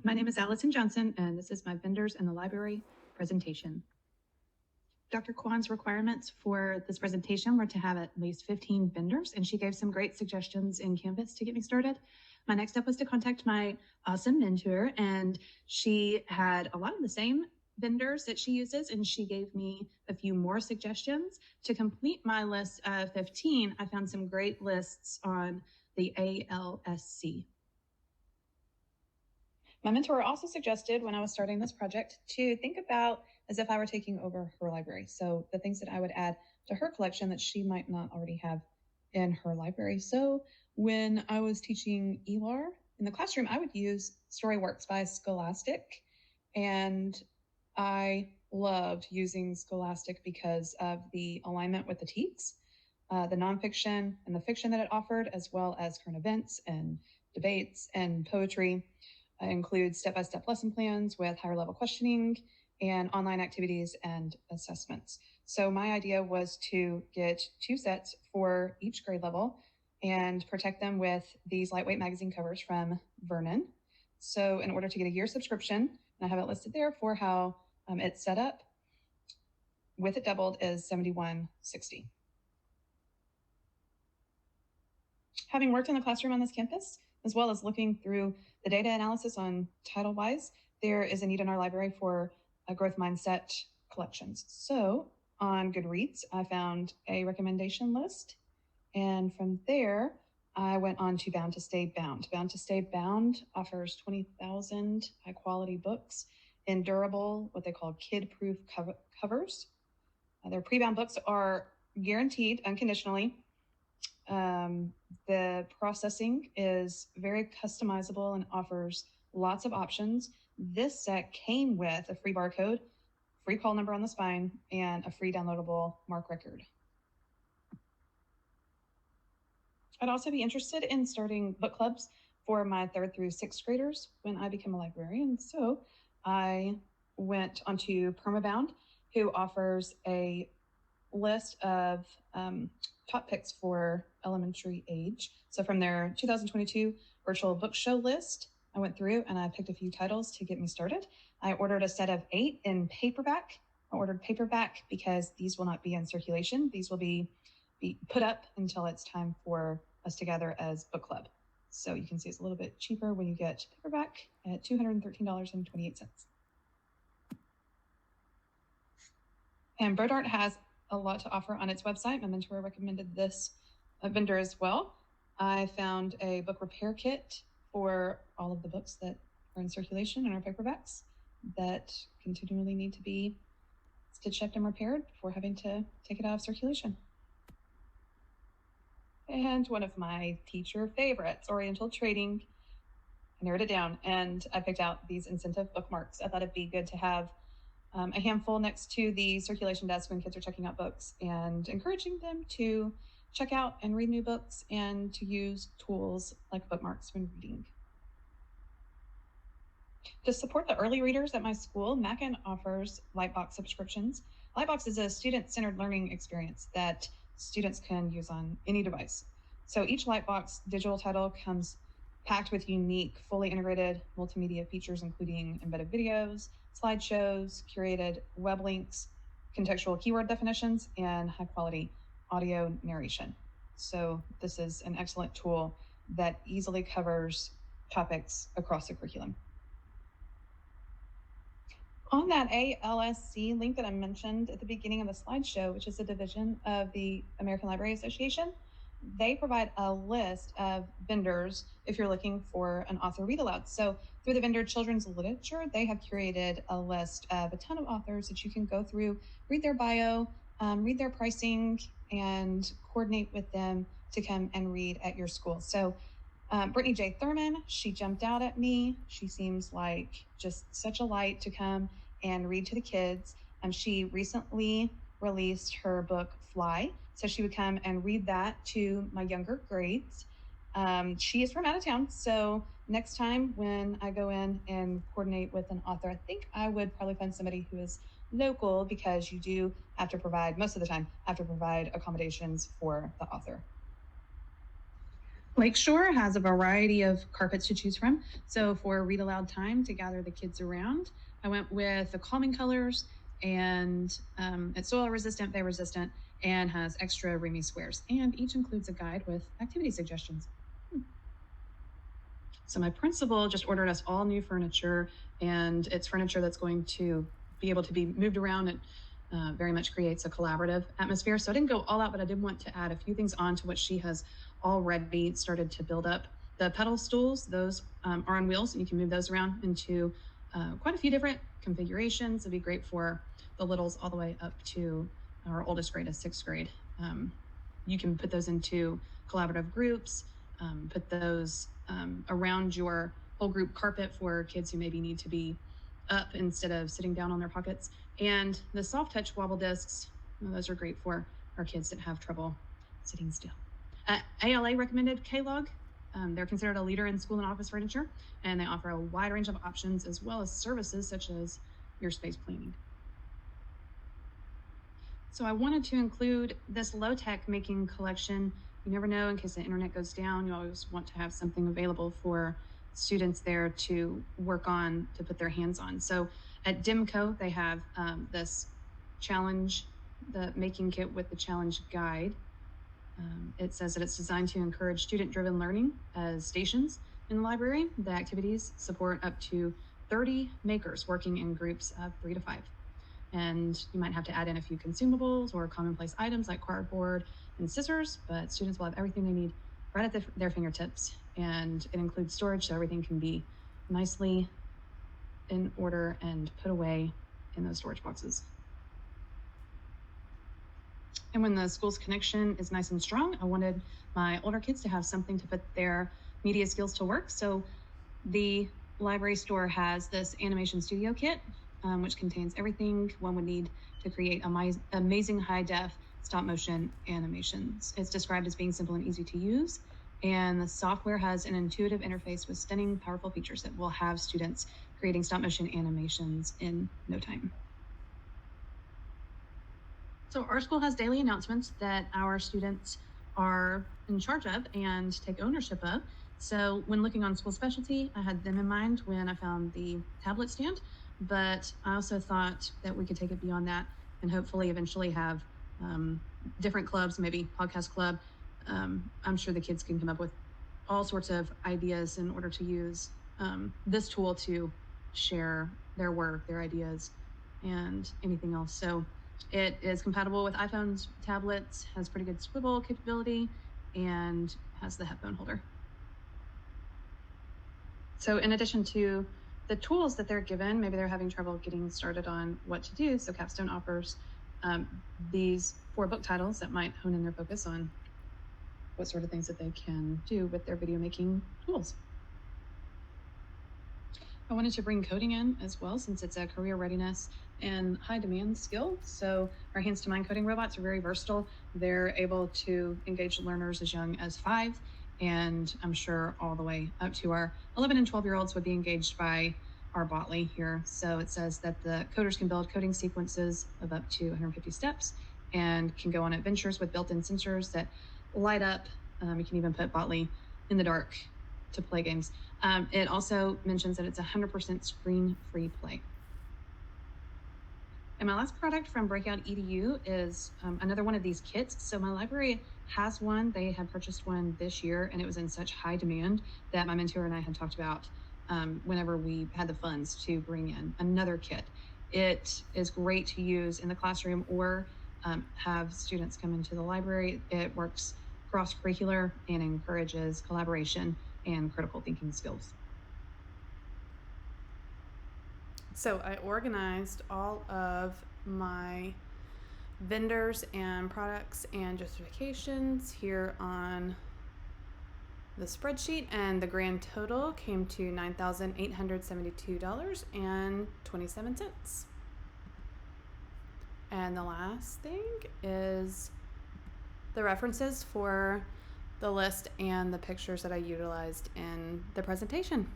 My name is Allison Johnson, and this is my Vendors in the Library presentation. Dr. Kwan's requirements for this presentation were to have at least 15 vendors, and she gave some great suggestions in Canvas to get me started. My next step was to contact my awesome mentor, and she had a lot of the same vendors that she uses, and she gave me a few more suggestions. To complete my list of 15, I found some great lists on the ALSC. My mentor also suggested when I was starting this project to think about as if I were taking over her library. So the things that I would add to her collection that she might not already have in her library. So when I was teaching ELAR in the classroom, I would use Storywarps by Scholastic. And I loved using Scholastic because of the alignment with the TEKS, the nonfiction and the fiction that it offered, as well as current events and debates and poetry. Includes step-by-step lesson plans with higher level questioning and online activities and assessments. So my idea was to get 2 sets for each grade level and protect them with these lightweight magazine covers from Vernon. So in order to get a year subscription, and I have it listed there for how it's set up, with it doubled is $71.60. Having worked in the classroom on this campus, as well as looking through the data analysis on title-wise, there is a need in our library for a growth mindset collections. So on Goodreads, I found a recommendation list. And from there, I went on to Bound to Stay Bound. Bound to Stay Bound offers 20,000 high-quality books in durable, what they call kid-proof covers. Their pre-bound books are guaranteed unconditionally. The processing is very customizable and offers lots of options. This set came with a free barcode, free call number on the spine, and a free downloadable MARC record. I'd also be interested in starting book clubs for my 3rd through 6th graders when I become a librarian. So I went onto Permabound, who offers a list of top picks for elementary age. So from their 2022 virtual book show list, I went through and I picked a few titles to get me started. I ordered a set of 8 in paperback. I ordered paperback because these will not be in circulation. These will be put up until it's time for us to gather as book club. So you can see it's a little bit cheaper when you get paperback at $213.28. And BirdArt has a lot to offer on its website. My mentor recommended this vendor as well. I found a book repair kit for all of the books that are in circulation in our paperbacks that continually need to be stitched up and repaired before having to take it out of circulation. And one of my teacher favorites, Oriental Trading. I narrowed it down and I picked out these incentive bookmarks. I thought it'd be good to have a handful next to the circulation desk when kids are checking out books and encouraging them to check out and read new books and to use tools like bookmarks when reading. To support the early readers at my school, Mackin offers Lightbox subscriptions. Lightbox is a student-centered learning experience that students can use on any device. So each Lightbox digital title comes packed with unique, fully integrated multimedia features, including embedded videos, slideshows, curated web links, contextual keyword definitions, and high-quality audio narration. So this is an excellent tool that easily covers topics across the curriculum. On that ALSC link that I mentioned at the beginning of the slideshow, which is a division of the American Library Association, they provide a list of vendors if you're looking for an author read aloud. So through the vendor Children's Literature, they have curated a list of a ton of authors that you can go through, read their bio, read their pricing, and coordinate with them to come and read at your school. So Brittany J. Thurman, she jumped out at me. She seems like just such a light to come and read to the kids. She recently released her book, Fly. So she would come and read that to my younger grades. She is from out of town. So next time when I go in and coordinate with an author, I think I would probably find somebody who is local, because you do have to provide, most of the time, have to provide accommodations for the author. Lakeshore has a variety of carpets to choose from. So for read aloud time to gather the kids around, I went with the calming colors, and it's soil resistant, fire resistant, and has extra roomy squares. And each includes a guide with activity suggestions. So my principal just ordered us all new furniture, and it's furniture that's going to be able to be moved around. It very much creates a collaborative atmosphere. So I didn't go all out, but I did want to add a few things on to what she has already started to build up. The pedal stools, those are on wheels, and you can move those around into quite a few different configurations. It'd be great for the littles all the way up to our oldest grade is 6th grade. You can put those into collaborative groups, put those around your whole group carpet for kids who maybe need to be up instead of sitting down on their pockets. And the soft touch wobble discs, well, those are great for our kids that have trouble sitting still. ALA recommended K-Log. They're considered a leader in school and office furniture, and they offer a wide range of options as well as services such as your space planning. So I wanted to include this low-tech making collection. You never know, in case the internet goes down, you always want to have something available for students there to work on, to put their hands on. So at Dimco, they have this challenge, the making kit with the challenge guide. It says that it's designed to encourage student-driven learning as stations in the library. The activities support up to 30 makers working in groups of 3 to 5. And you might have to add in a few consumables or commonplace items like cardboard and scissors, but students will have everything they need right at their fingertips. And it includes storage, so everything can be nicely in order and put away in those storage boxes. And when the school's connection is nice and strong, I wanted my older kids to have something to put their media skills to work. So the library store has this animation studio kit, which contains everything one would need to create amazing high-def stop-motion animations. It's described as being simple and easy to use, and the software has an intuitive interface with stunning, powerful features that will have students creating stop-motion animations in no time. So our school has daily announcements that our students are in charge of and take ownership of. So when looking on school specialty, I had them in mind when I found the tablet stand, but I also thought that we could take it beyond that and hopefully eventually have different clubs, maybe podcast club. I'm sure the kids can come up with all sorts of ideas in order to use this tool to share their work, their ideas, and anything else. So it is compatible with iPhones, tablets, has pretty good swivel capability, and has the headphone holder. So in addition to the tools that they're given, maybe they're having trouble getting started on what to do. So Capstone offers these 4 book titles that might hone in their focus on what sort of things that they can do with their video making tools. I wanted to bring coding in as well, since it's a career readiness and high demand skill. So our hands to mind coding robots are very versatile. They're able to engage learners as young as 5, and I'm sure all the way up to our 11 and 12-year-olds would be engaged by our Botley here. So it says that the coders can build coding sequences of up to 150 steps and can go on adventures with built-in sensors that light up. You can even put Botley in the dark to play games. It also mentions that it's 100% screen-free play. And my last product from Breakout EDU is another one of these kits. So my library has one. They had purchased one this year, and it was in such high demand that my mentor and I had talked about whenever we had the funds to bring in another kit. It is great to use in the classroom or have students come into the library. It works cross-curricular and encourages collaboration and critical thinking skills. So I organized all of my vendors and products and justifications here on the spreadsheet, and the grand total came to $9,872.27. And the last thing is the references for the list and the pictures that I utilized in the presentation.